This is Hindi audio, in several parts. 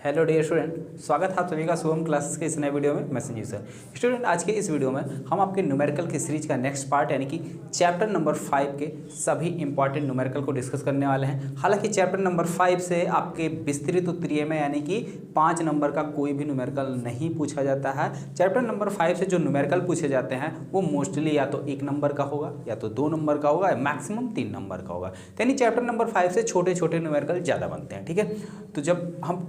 हेलो डियर स्टूडेंट, स्वागत है आप सभी का शुभम क्लासेस के इस नए वीडियो में। मैं संजीव सर। स्टूडेंट, आज के इस वीडियो में हम आपके न्यूमेरिकल की सीरीज का नेक्स्ट पार्ट यानी कि चैप्टर नंबर 5 के सभी इंपॉर्टेंट न्यूमेरिकल को डिस्कस करने वाले हैं। हालांकि चैप्टर नंबर 5 से आपके विस्तृत उत्तरीय में यानी कि 5 नंबर का कोई भी न्यूमेरिकल नहीं पूछा जाता है। चैप्टर नंबर 5 से जो न्यूमेरिकल पूछे जाते हैं वो मोस्टली या तो 1 नंबर का होगा या तो 2 नंबर का होगा या मैक्सिमम 3 नंबर का होगा। यानी चैप्टर नंबर 5 से छोटे छोटे न्यूमेरिकल ज़्यादा बनते हैं। ठीक है, तो जब हम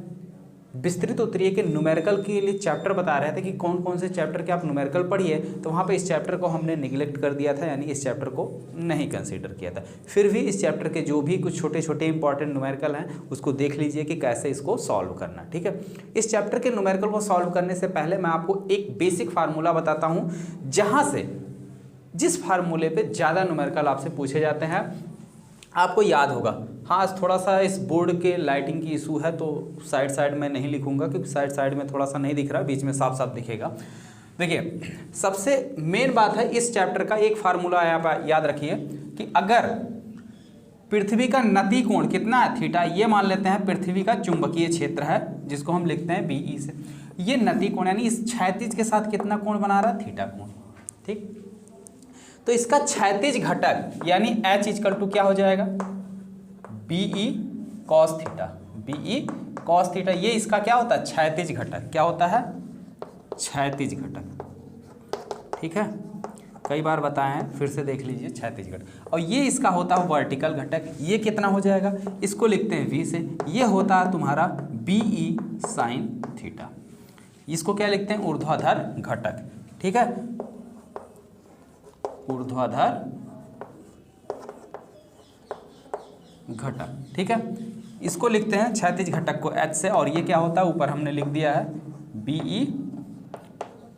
विस्तृत उत्तरीय के न्यूमेरिकल के लिए चैप्टर बता रहे थे कि कौन कौन से चैप्टर के आप न्यूमेरिकल पढ़िए, तो वहाँ पे इस चैप्टर को हमने निगलेक्ट कर दिया था, यानी इस चैप्टर को नहीं कंसीडर किया था। फिर भी इस चैप्टर के जो भी कुछ छोटे छोटे इंपॉर्टेंट न्यूमेरिकल हैं उसको देख लीजिए कि कैसे इसको सॉल्व करना। ठीक है, इस चैप्टर के न्यूमेरिकल को सॉल्व करने से पहले मैं आपको एक बेसिक फार्मूला बताता हूँ, जहाँ से जिस फार्मूले पर ज़्यादा न्यूमेरिकल आपसे पूछे जाते हैं आपको याद होगा। हाँ, आज थोड़ा सा इस बोर्ड के लाइटिंग की इशू है तो साइड में नहीं लिखूंगा क्योंकि साइड में थोड़ा सा नहीं दिख रहा, बीच में साफ साफ दिखेगा। देखिए, सबसे मेन बात है इस चैप्टर का एक फार्मूला आप याद रखिए कि अगर पृथ्वी का नति कोण कितना है, थीटा, ये मान लेते हैं पृथ्वी का चुंबकीय क्षेत्र है जिसको हम लिखते हैं बीई से। ये नति कोण यानी इस क्षैतिज के साथ कितना कोण बना रहा है, थीटा कोण। ठीक, तो इसका क्षैतिज घटक यानी H इक्वल टू क्या हो जाएगा, BE cos theta. BE cos theta, ये इसका क्या होता है, क्षैतिज घटक। क्या होता है, क्षैतिज घटक। ठीक है, कई बार बताए हैं, फिर से देख लीजिए, क्षैतिज घटक। और ये इसका होता है वर्टिकल घटक। ये कितना हो जाएगा, इसको लिखते हैं V से। ये होता है तुम्हारा BE sin थीटा। इसको क्या लिखते हैं, ऊर्ध्वाधर घटक। ठीक है, ऊर्ध्वाधर घटक। ठीक है, इसको लिखते हैं क्षैतिज घटक को H से, और ये क्या होता है, ऊपर हमने लिख दिया है BE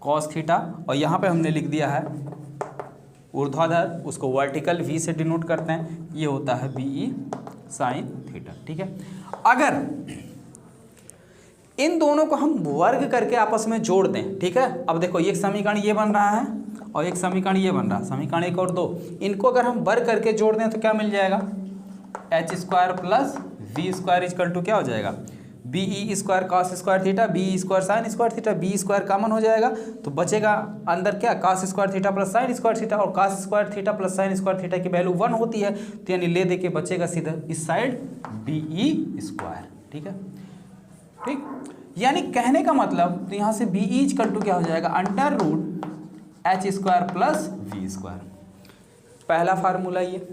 cos थीटा, और यहाँ पे हमने लिख दिया है ऊर्ध्वाधर, उसको वर्टिकल V से डिनोट करते हैं, ये होता है BE sin थीटा। ठीक है, अगर इन दोनों को हम वर्ग करके आपस में जोड़ दें, ठीक है, अब देखो एक समीकरण ये बन रहा है और एक समीकरण ये बन रहा है, समीकरण 1 और 2, इनको अगर हम वर्ग करके जोड़ दें तो क्या मिल जाएगा, H square plus V square equal to क्या हो जाएगा, BE square cos square theta, BE square sine square theta. B square common हो जाएगा तो बचेगा अंदर क्या, cos square theta plus sine square theta, और cos square theta plus sine square theta की वैल्यू 1 होती है, तो यानी ले दे के बचेगा सीधा इस साइड BE स्क्वायर। ठीक है, ठीक, यानी कहने का मतलब तो यहाँ से BE इक्वल टू क्या हो जाएगा, under root H square plus V square. पहला फार्मूला ये।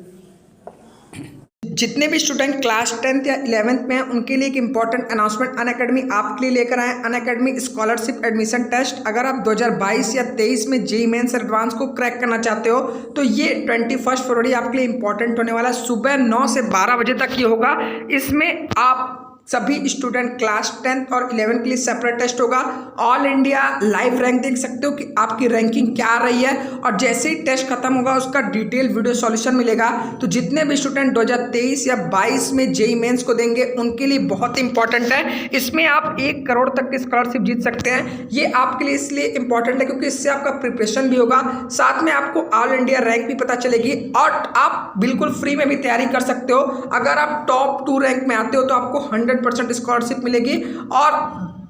जितने भी स्टूडेंट क्लास 10th या 11th में हैं उनके लिए एक इंपॉर्टेंट अनाउंसमेंट अनअकैडमी आपके लिए लेकर आए। अनअकैडमी स्कॉलरशिप एडमिशन टेस्ट, अगर आप 2022 या 23 में जेईई मेंस एडवांस को क्रैक करना चाहते हो तो ये 21 फरवरी आपके लिए इंपॉर्टेंट होने वाला है। सुबह 9 से 12 बजे तक ये होगा। इसमें आप सभी स्टूडेंट क्लास 10th और 11th के लिए सेपरेट टेस्ट होगा। ऑल इंडिया लाइव रैंक देख सकते हो कि आपकी रैंकिंग क्या आ रही है, और जैसे ही टेस्ट खत्म होगा उसका डिटेल वीडियो सॉल्यूशन मिलेगा। तो जितने भी स्टूडेंट 2023 या 22 में जेईई मेंस को देंगे उनके लिए बहुत इंपॉर्टेंट है। इसमें आप 1 करोड़ तक की स्कॉलरशिप जीत सकते हैं। ये आपके लिए इसलिए इंपॉर्टेंट है क्योंकि इससे आपका प्रिपरेशन भी होगा, साथ में आपको ऑल इंडिया रैंक भी पता चलेगी, और आप बिल्कुल फ्री में भी तैयारी कर सकते हो। अगर आप टॉप 2 रैंक में आते हो तो आपको 100% स्कॉलरशिप मिलेगी, और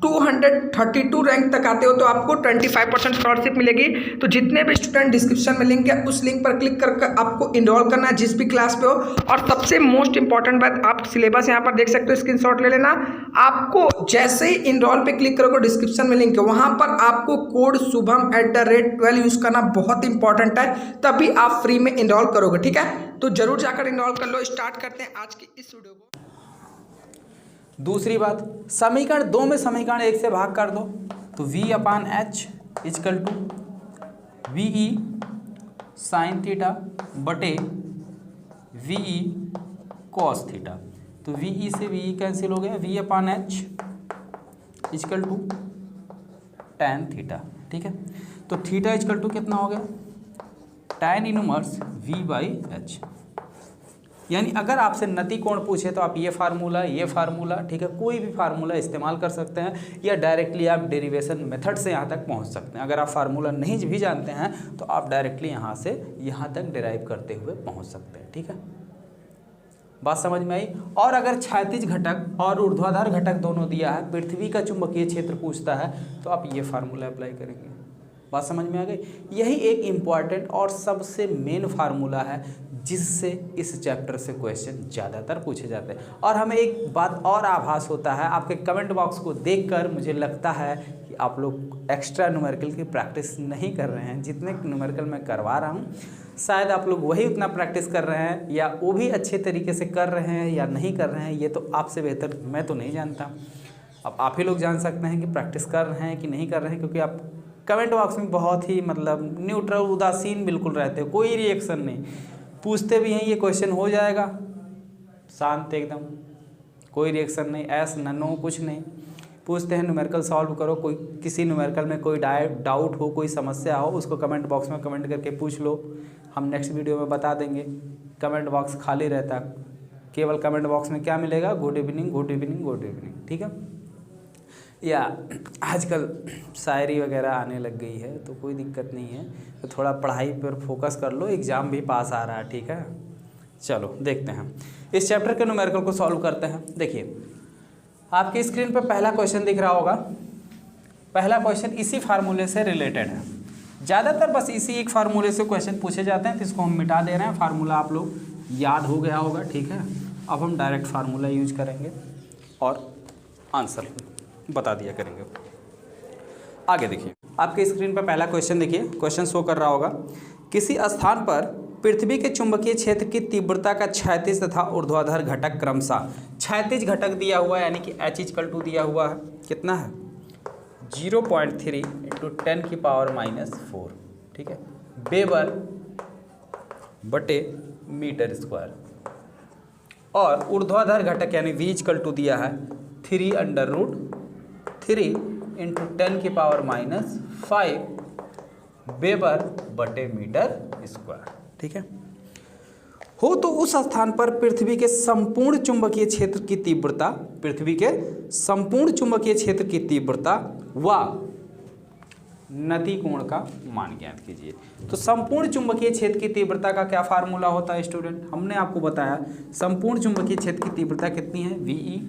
232 रैंक तक आते हो तो आपको 25% स्कॉलरशिप मिलेगी। तो जितने भी स्टूडेंट डिस्क्रिप्शन में लिंक है उस लिंक पर क्लिक करके आपको इनरोल करना है जिस भी क्लास पे हो। और सबसे मोस्ट इंपॉर्टेंट बात, आप सिलेबस यहाँ पर देख सकते हो, स्क्रीनशॉट ले लेना। आपको जैसे ही इनरोल पे क्लिक करोगे, डिस्क्रिप्शन में लिंक है, वहां पर आपको कोड शुभम @12 यूज करना बहुत इंपॉर्टेंट है, तभी आप फ्री में इनरोल करोगे। ठीक है, तो जरूर जाकर इनरोल कर लो। स्टार्ट करते हैं आज की इस वीडियो को। दूसरी बात, समीकरण 2 में समीकरण 1 से भाग कर दो तो V/H equal to VE sine theta बटे VE cos थीटा। तो VE से VE कैंसिल हो गया, V/H equal to tan theta. ठीक है, तो थीटा इक्वल टू कितना हो गया, tan इनवर्स V/H। यानी अगर आपसे नति कोण पूछे तो आप ये फार्मूला, ठीक है, कोई भी फार्मूला इस्तेमाल कर सकते हैं, या डायरेक्टली आप डेरिवेशन मेथड से यहाँ तक पहुँच सकते हैं। अगर आप फार्मूला नहीं भी जानते हैं तो आप डायरेक्टली यहाँ से यहाँ तक डिराइव करते हुए पहुँच सकते हैं। ठीक है, बात समझ में आई। और अगर क्षैतिज घटक और ऊर्ध्वाधर घटक दोनों दिया है, पृथ्वी का चुंबकीय क्षेत्र पूछता है, तो आप ये फार्मूला अप्लाई करेंगे। बात समझ में आ गई। यही एक इम्पॉर्टेंट और सबसे मेन फार्मूला है जिससे इस चैप्टर से क्वेश्चन ज़्यादातर पूछे जाते हैं। और हमें एक बात और आभास होता है, आपके कमेंट बॉक्स को देखकर मुझे लगता है कि आप लोग एक्स्ट्रा न्यूमेरिकल की प्रैक्टिस नहीं कर रहे हैं। जितने न्यूमेरिकल मैं करवा रहा हूँ शायद आप लोग वही उतना प्रैक्टिस कर रहे हैं, या वो भी अच्छे तरीके से कर रहे हैं या नहीं कर रहे हैं, ये तो आपसे बेहतर मैं तो नहीं जानता। अब आप ही लोग जान सकते हैं कि प्रैक्टिस कर रहे हैं कि नहीं कर रहे हैं, क्योंकि आप कमेंट बॉक्स में बहुत ही मतलब न्यूट्रल, उदासीन बिल्कुल रहते हो, कोई रिएक्शन नहीं। पूछते भी हैं ये क्वेश्चन हो जाएगा, शांत एकदम, कोई रिएक्शन नहीं, ऐस नो कुछ नहीं। पूछते हैं न्यूमेरिकल सॉल्व करो, कोई किसी न्यूमेरिकल में कोई डाउट हो, कोई समस्या हो, उसको कमेंट बॉक्स में कमेंट करके पूछ लो, हम नेक्स्ट वीडियो में बता देंगे। कमेंट बॉक्स खाली रहता है, केवल कमेंट बॉक्स में क्या मिलेगा, good evening good evening good evening, ठीक है। या आजकल शायरी वगैरह आने लग गई है तो कोई दिक्कत नहीं है, तो थोड़ा पढ़ाई पर फोकस कर लो, एग्ज़ाम भी पास आ रहा है, ठीक है। चलो देखते हैं इस चैप्टर के न्यूमेरिकल को सॉल्व करते हैं। देखिए आपकी स्क्रीन पर पहला क्वेश्चन दिख रहा होगा। पहला क्वेश्चन इसी फार्मूले से रिलेटेड है, ज़्यादातर बस इसी एक फार्मूले से क्वेश्चन पूछे जाते हैं, तो इसको हम मिटा दे रहे हैं। फार्मूला आप लोग याद हो गया होगा, ठीक है। अब हम डायरेक्ट फार्मूला यूज करेंगे और आंसर बता दिया करेंगे। आगे देखिए आपके स्क्रीन पर पहला क्वेश्चन देखिए, क्वेश्चन शो कर रहा होगा। किसी स्थान पर पृथ्वी के चुंबकीय क्षेत्र की तीव्रता का क्षैतिज तथा ऊर्ध्वाधर घटक क्रमशः, क्षैतिज घटक दिया हुआ है यानी कि H=2 दिया हुआ है, कितना है 0.3 × 10⁻⁻⁴, ठीक है, वेबर बटे मीटर स्क्वायर। और ऊर्ध्वाधर घटक यानी V= दिया है 3√3 × 10⁻⁵ वेबर बटे मीटर स्क्वायर, ठीक है। हो तो उस स्थान पर पृथ्वी के संपूर्ण चुंबकीय क्षेत्र की तीव्रता, पृथ्वी के संपूर्ण चुंबकीय क्षेत्र की तीव्रता व नति कोण का मान ज्ञात कीजिए। तो संपूर्ण चुंबकीय क्षेत्र की तीव्रता का क्या फार्मूला होता है स्टूडेंट, हमने आपको बताया संपूर्ण चुंबकीय क्षेत्र की तीव्रता कितनी है, VE।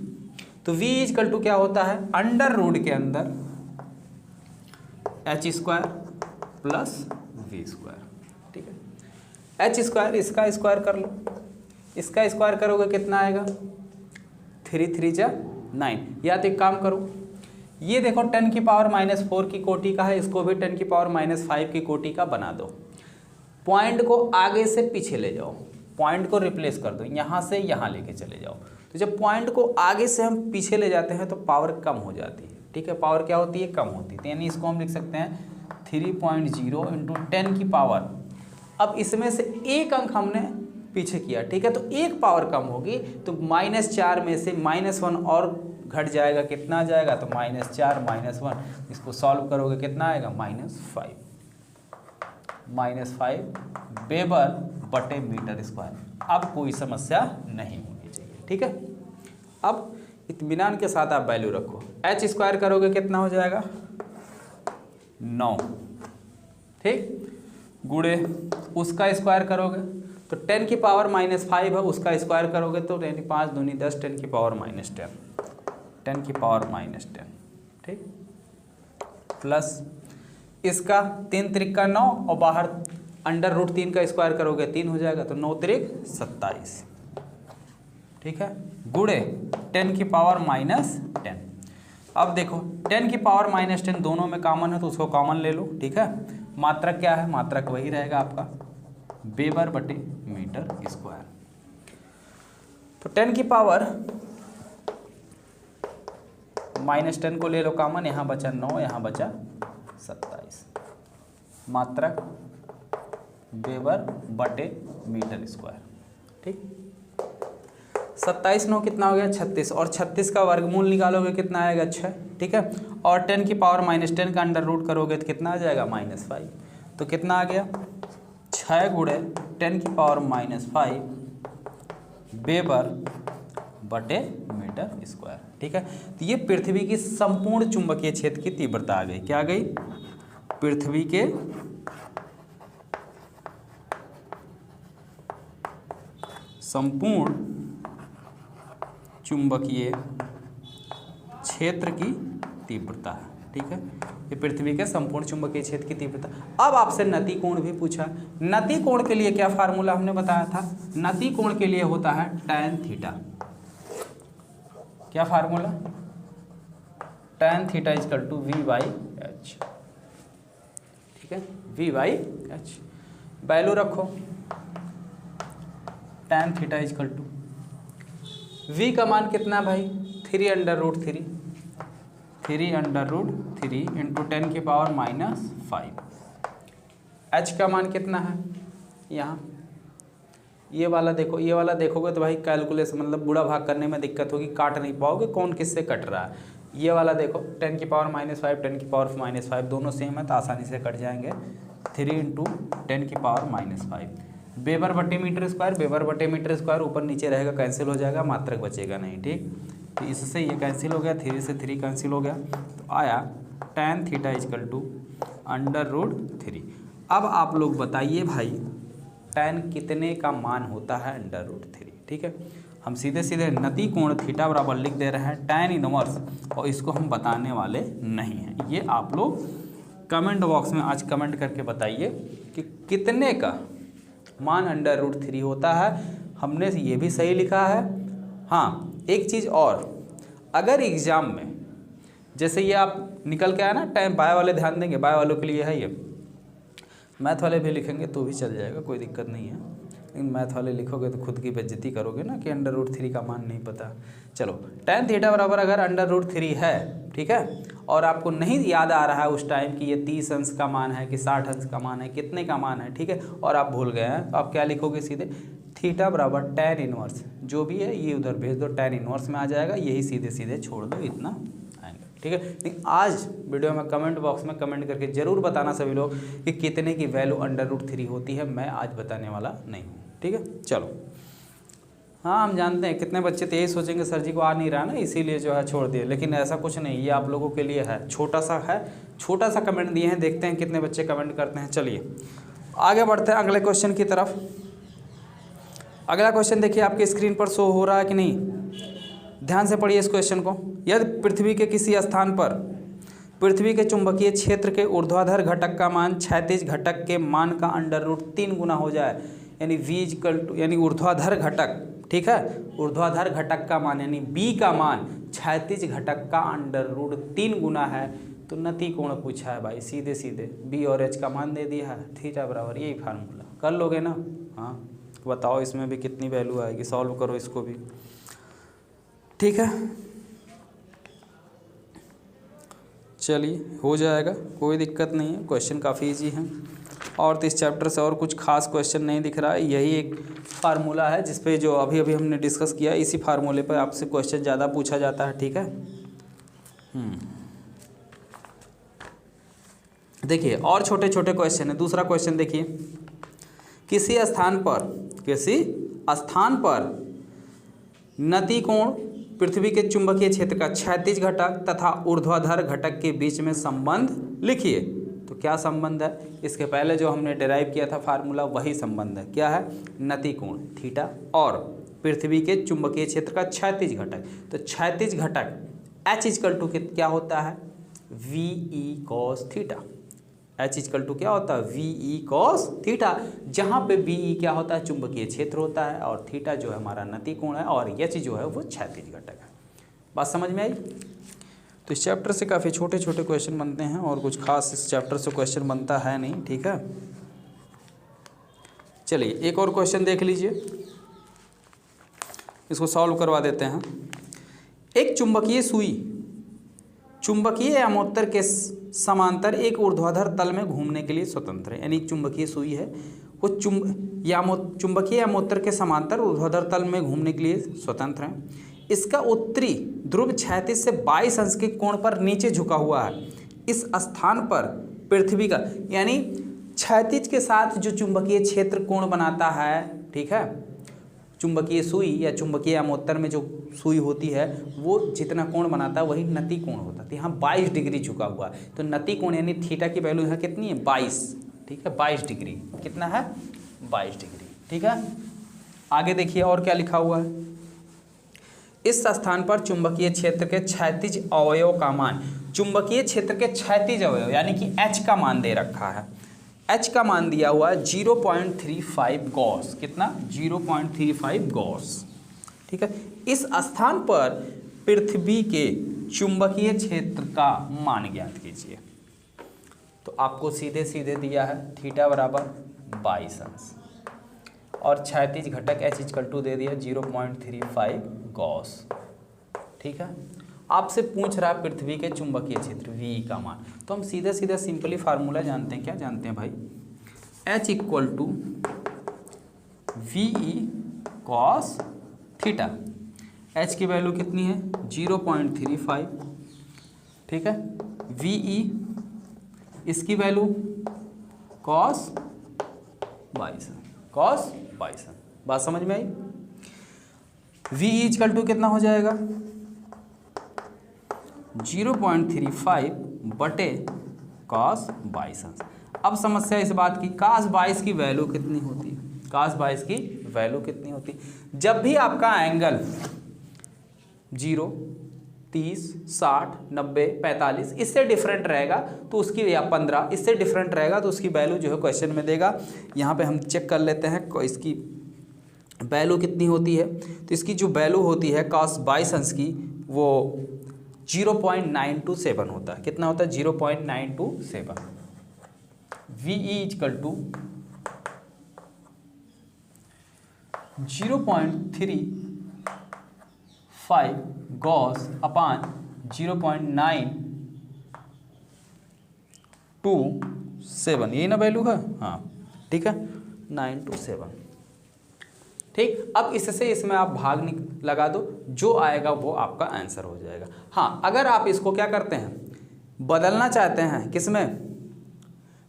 तो V= क्या होता है, अंडर रूट के अंदर H² + V², ठीक है। H² इसका स्क्वायर कर लो, इसका स्क्वायर करोगे कितना आएगा, 3 3 जा 9। या तो एक काम करो, ये देखो 10⁻⁴ की कोटि का है, इसको भी 10⁻⁵ की कोटि का बना दो। पॉइंट को आगे से पीछे ले जाओ, पॉइंट को रिप्लेस कर दो, यहाँ से यहाँ लेके चले जाओ। तो जब पॉइंट को आगे से हम पीछे ले जाते हैं तो पावर कम हो जाती है, ठीक है। पावर क्या होती है, कम होती है, यानी इसको हम लिख सकते हैं 3.0 × 10 की पावर। अब इसमें से एक अंक हमने पीछे किया, ठीक है, तो एक पावर कम होगी, तो -4 में से -1 और घट जाएगा, कितना आ जाएगा, तो -4 -1, इसको सॉल्व करोगे कितना आएगा, -5 वेबर बटे मीटर स्क्वायर। अब कोई समस्या नहीं होनी चाहिए, ठीक है। अब इत्मीनान के साथ आप वैल्यू रखो, H² करोगे कितना हो जाएगा, 9, ठीक, गुणे उसका स्क्वायर करोगे तो 10⁻⁻5 है, उसका स्क्वायर करोगे तो 5 दूनी 10 10⁻10, ठीक, प्लस इसका 3 त्रिक का 9 और बाहर अंडर√3 का स्क्वायर करोगे 3 हो जाएगा, तो 9 त्रिक 27, ठीक है, गुणे 10⁻⁻10। अब देखो 10⁻⁻10 दोनों में कॉमन है तो उसको कॉमन ले लो, ठीक है। मात्रक क्या है, मात्रक वही रहेगा आपका वेबर बटे मीटर स्क्वायर। तो 10⁻⁻10 को ले लो कॉमन, यहाँ बचा 9, यहाँ बचा 27, मात्रक वेबर बटे मीटर स्क्वायर, ठीक। 27 9 कितना हो गया, 36, और 36 का वर्गमूल निकालोगे कितना आएगा, 6, ठीक है। और 10⁻⁻10 का अंडर रूट करोगे तो कितना आ जाएगा, -5। तो कितना आ गया, 6 गुणे 10⁻⁻5 वेबर बटे मीटर स्क्वायर, ठीक है। तो ये पृथ्वी की संपूर्ण चुंबकीय क्षेत्र की तीव्रता आ गई, क्या आ गई, पृथ्वी के संपूर्ण चुंबकीय क्षेत्र की तीव्रता है। ठीक है, ये पृथ्वी के संपूर्ण चुंबकीय क्षेत्र की तीव्रता। अब आपसे नति कोण भी पूछा। नति कोण के लिए क्या फार्मूला हमने बताया था? नति कोण के लिए होता है tan थीटा। क्या formula? tan theta equal to v/h। ठीक है, v/h वैल्यू रखो। tan theta equal to v का मान कितना है भाई? 3√3 इंटू 10 की पावर -5। h का मान कितना है? यहाँ ये वाला देखो, ये वाला देखोगे तो भाई कैलकुलेशन मतलब बुरा भाग करने में दिक्कत होगी, काट नहीं पाओगे कौन किससे कट रहा है। ये वाला देखो 10 की पावर -5 10 की पावर -5 दोनों सेम है तो आसानी से कट जाएंगे। 3 इंटू 10 की पावर -5 वेबर बटे मीटर स्क्वायर। वेबर बटे मीटर स्क्वायर ऊपर नीचे रहेगा, कैंसिल हो जाएगा, मात्रक बचेगा नहीं। ठीक, तो इससे ये कैंसिल हो गया, 3 से 3 कैंसिल हो गया, तो आया tan थीटा इजकल टू √3। अब आप लोग बताइए भाई tan कितने का मान होता है √3? ठीक है, हम सीधे सीधे नति कोण थीटा बराबर लिख दे रहे हैं tan इनवर्स, और इसको हम बताने वाले नहीं हैं। ये आप लोग कमेंट बॉक्स में आज कमेंट करके बताइए कि कितने का मान √3 होता है। हमने ये भी सही लिखा है। हाँ, एक चीज़ और, अगर एग्ज़ाम में जैसे ये आप निकल के आया ना टाइम, बाय वाले ध्यान देंगे, बाय वालों के लिए है ये, मैथ वाले भी लिखेंगे तो भी चल जाएगा, कोई दिक्कत नहीं है, लेकिन मैथ वाले लिखोगे तो खुद की बेइज्जती करोगे ना कि √3 का मान नहीं पता। चलो, tan थीटा बराबर अगर √3 है, ठीक है, और आपको नहीं याद आ रहा है उस टाइम कि ये 30 अंश का मान है कि 60 अंश का मान है, कितने का मान है, ठीक है, और आप भूल गए हैं, तो आप क्या लिखोगे? सीधे थीटा बराबर tan इनवर्स, जो भी है ये उधर भेज दो, tan इनवर्स में आ जाएगा, यही सीधे सीधे छोड़ दो, इतना आएगा। ठीक है, लेकिन आज वीडियो में कमेंट बॉक्स में कमेंट करके ज़रूर बताना सभी लोग कि कितने की वैल्यू √3 होती है। मैं आज बताने वाला नहीं हूँ। ठीक है, चलो। हाँ, हम जानते हैं कितने बच्चे तो यही सोचेंगे सर जी को आ नहीं रहा ना, इसीलिए जो है छोड़ दिए, लेकिन ऐसा कुछ नहीं, ये आप लोगों के लिए है, छोटा सा कमेंट दिए हैं, देखते हैं कितने बच्चे कमेंट करते हैं। चलिए आगे बढ़ते हैं अगले क्वेश्चन की तरफ। अगला क्वेश्चन देखिए, आपके स्क्रीन पर शो हो रहा है कि नहीं? ध्यान से पढ़िए इस क्वेश्चन को। यदि पृथ्वी के किसी स्थान पर पृथ्वी के चुंबकीय क्षेत्र के ऊर्ध्वाधर घटक का मान क्षैतिज घटक के मान का √3 गुना हो जाए, यानी v इक्वल टू, यानी ऊर्ध्वाधर घटक, ठीक है, ऊर्ध्वाधर घटक का मान यानी b का मान क्षैतिज घटक का √3 गुना है, तो नति कोण पूछा है भाई। सीधे सीधे b और h का मान दे दिया है, थीटा बराबर, यही फार्मूला कर लोगे ना? हाँ, बताओ इसमें भी कितनी वैल्यू आएगी, सॉल्व करो इसको भी। ठीक है, चलिए हो जाएगा, कोई दिक्कत नहीं है, क्वेश्चन काफ़ी इजी है, और तो इस चैप्टर से और कुछ खास क्वेश्चन नहीं दिख रहा है। यही एक फार्मूला है जिस पे जो अभी अभी हमने डिस्कस किया, इसी फार्मूले पर आपसे क्वेश्चन ज़्यादा पूछा जाता है। ठीक है, देखिए और छोटे छोटे क्वेश्चन है। दूसरा क्वेश्चन देखिए, किसी स्थान पर नति कोण पृथ्वी के चुंबकीय क्षेत्र का क्षैतिज घटक तथा ऊर्ध्वाधर घटक के बीच में संबंध लिखिए। तो क्या संबंध है? इसके पहले जो हमने डिराइव किया था फार्मूला, वही संबंध है। क्या है? नति कोण थीटा और पृथ्वी के चुंबकीय क्षेत्र का क्षैतिज घटक। तो क्षैतिज घटक H इक्वल टू क्या होता है? VE cos theta. H equal to क्या होता है? VE cos थीटा, जहाँ पे VE क्या होता है? चुंबकीय क्षेत्र होता है, और थीटा जो है हमारा नति कोण है, और H जो है वो क्षैतिज घटक है। बात समझ में आई? तो इस चैप्टर से काफ़ी छोटे छोटे क्वेश्चन बनते हैं, और कुछ खास इस चैप्टर से क्वेश्चन बनता है नहीं। ठीक है, चलिए एक और क्वेश्चन देख लीजिए, इसको सॉल्व करवा देते हैं। एक चुंबकीय सुई चुंबकीय यामोत्तर के समांतर एक ऊर्ध्वाधर तल में घूमने के लिए स्वतंत्र है। यानी एक चुंबकीय सुई है, वो चुंबकीय यामोत्तर के समांतर ऊर्ध्वाधर तल में घूमने के लिए स्वतंत्र है। इसका उत्तरी ध्रुव क्षैतिज से 22 अंश के कोण पर नीचे झुका हुआ है। इस स्थान पर पृथ्वी का, यानी क्षैतिज के साथ जो चुंबकीय क्षेत्र कोण बनाता है, ठीक है, चुंबकीय सुई या चुंबकीय यामोत्तर में जो सुई होती है वो जितना कोण बनाता है वही नति कोण होता है। यहाँ 22 डिग्री झुका हुआ है, तो नति कोण यानी थीटा की वैल्यू यहाँ कितनी है? 22। ठीक है, 22 डिग्री। कितना है? 22 डिग्री। ठीक है, आगे देखिए और क्या लिखा हुआ है। इस स्थान पर चुंबकीय क्षेत्र के क्षैतिज अवयव का मान, चुंबकीय क्षेत्र के क्षैतिज अवयव यानी कि H का मान दे रखा है। H का मान दिया हुआ है 0.35 गॉस। कितना? 0.35 गॉस। ठीक है। इस स्थान पर पृथ्वी के चुंबकीय क्षेत्र का मान ज्ञात कीजिए। तो आपको सीधे सीधे दिया है थीटा बराबर 22 अंश और क्षैतिज घटक H दे दिया 0.35 गॉस। ठीक है। आपसे पूछ रहा है पृथ्वी के चुंबकीय क्षेत्र V का मान, तो हम सीधा सीधा सिंपली फार्मूला जानते हैं। क्या जानते हैं भाई? H = VE cos theta. H की वैल्यू कितनी है? 0.35। ठीक है। VE इसकी वैल्यू cos 22। बात समझ में आई? VE = कितना हो जाएगा? 0.35 बटे cos 22 अंश। अब समस्या इस बात की, cos 22 की वैल्यू कितनी होती है? cos 22 की वैल्यू कितनी होती है? जब भी आपका एंगल 0, 30, 60, 90, 45 इससे डिफरेंट रहेगा तो उसकी, या 15 इससे डिफरेंट रहेगा तो उसकी वैल्यू जो है क्वेश्चन में देगा। यहाँ पे हम चेक कर लेते हैं इसकी वैल्यू कितनी होती है। तो इसकी जो वैल्यू होती है cos 22 अंश की वो 0.927 होता है। कितना होता है? 0.927। VE = 0.35 गॉस अपान 0.927, यही ना वैल्यू है? हाँ ठीक है, 927। ठीक। अब इससे इसमें आप भाग लगा दो, जो आएगा वो आपका आंसर हो जाएगा। हाँ, अगर आप इसको क्या करते हैं, बदलना चाहते हैं किसमें?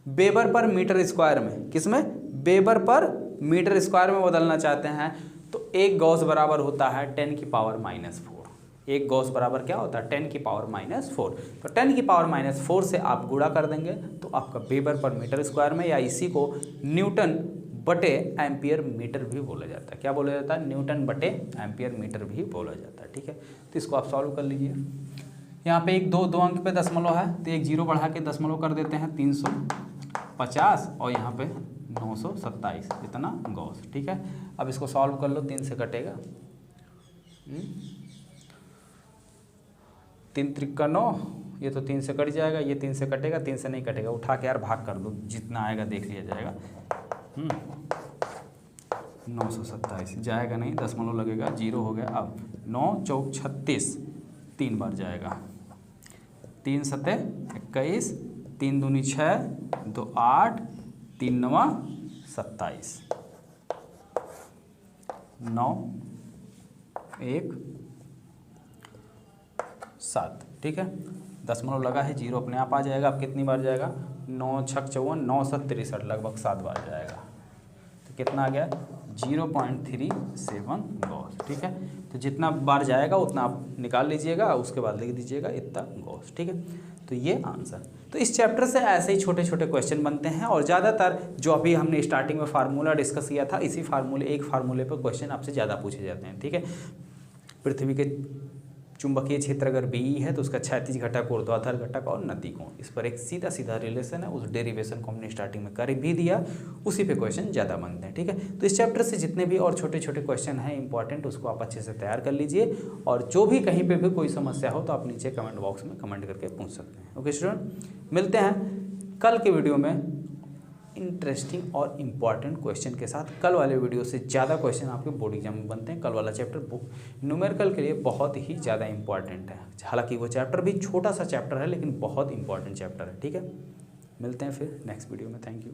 वेबर पर मीटर स्क्वायर में। किसमें? वेबर पर मीटर स्क्वायर में बदलना चाहते हैं तो 1 गॉस बराबर होता है 10⁻⁻⁴। 1 गॉस बराबर क्या होता है? 10⁻⁻⁴। तो 10⁻⁻⁴ से आप गुणा कर देंगे तो आपका वेबर पर मीटर स्क्वायर में, या इसी को न्यूटन बटे एम्पियर मीटर भी बोला जाता है। क्या बोला जाता है? न्यूटन बटे एम्पियर मीटर भी बोला जाता है। ठीक है। तो इसको आप सॉल्व कर लीजिए। यहाँ पे एक 2 अंक पे दशमलव है तो एक 0 बढ़ा के दशमलव कर देते हैं, 350 और यहाँ पे 927, इतना गॉस। ठीक है। अब इसको सॉल्व कर लो, 3 से कटेगा, 3 त्रिका 9, ये तो 3 से कट जाएगा, ये 3 से कटेगा, 3 से नहीं कटेगा, उठा के यार भाग कर दो, जितना आएगा देख लिया जाएगा। 927 जाएगा नहीं, दशमलव लगेगा, 0 हो गया। अब 9 चौक 36, 3 बार जाएगा, 3 सते 21, 3 दूनी 6, 2 8, 3 नवा 27, 9 1 7। ठीक है। दशमलव लगा है, 0 अपने आप आ जाएगा। अब कितनी बार जाएगा? 9 छक 54, 9 7 63, लगभग 7 बार जाएगा। तो कितना आ गया? 0.37 गॉस। ठीक है। तो जितना बार जाएगा उतना आप निकाल लीजिएगा, उसके बाद लिख दीजिएगा इतना गॉस। ठीक है। तो ये आंसर। तो इस चैप्टर से ऐसे ही छोटे छोटे क्वेश्चन बनते हैं और ज़्यादातर जो अभी हमने स्टार्टिंग में फार्मूला डिस्कस किया था, इसी एक फार्मूले पर क्वेश्चन आपसे ज़्यादा पूछे जाते हैं। ठीक है। पृथ्वी के चुंबकीय क्षेत्र अगर BE है तो उसका क्षैतिज घटक, ऊर्ध्वाधर घटक और नति कोण, इस पर एक सीधा सीधा रिलेशन है। उस डेरिवेशन को हमने स्टार्टिंग में कर भी दिया, उसी पे क्वेश्चन ज़्यादा बनते हैं। ठीक है। तो इस चैप्टर से जितने भी और छोटे छोटे क्वेश्चन हैं इंपॉर्टेंट, उसको आप अच्छे से तैयार कर लीजिए और जो भी कहीं पर भी कोई समस्या हो तो आप नीचे कमेंट बॉक्स में कमेंट करके पूछ सकते हैं। ओके स्टूडेंट, मिलते हैं कल के वीडियो में इंटरेस्टिंग और इम्पॉर्टेंट क्वेश्चन के साथ। कल वाले वीडियो से ज़्यादा क्वेश्चन आपके बोर्ड एग्जाम में बनते हैं। कल वाला चैप्टर न्यूमेरिकल के लिए बहुत ही ज़्यादा इंपॉर्टेंट है। हालांकि वो चैप्टर भी छोटा सा चैप्टर है लेकिन बहुत इंपॉर्टेंट चैप्टर है। ठीक है। मिलते हैं फिर नेक्स्ट वीडियो में। Thank you.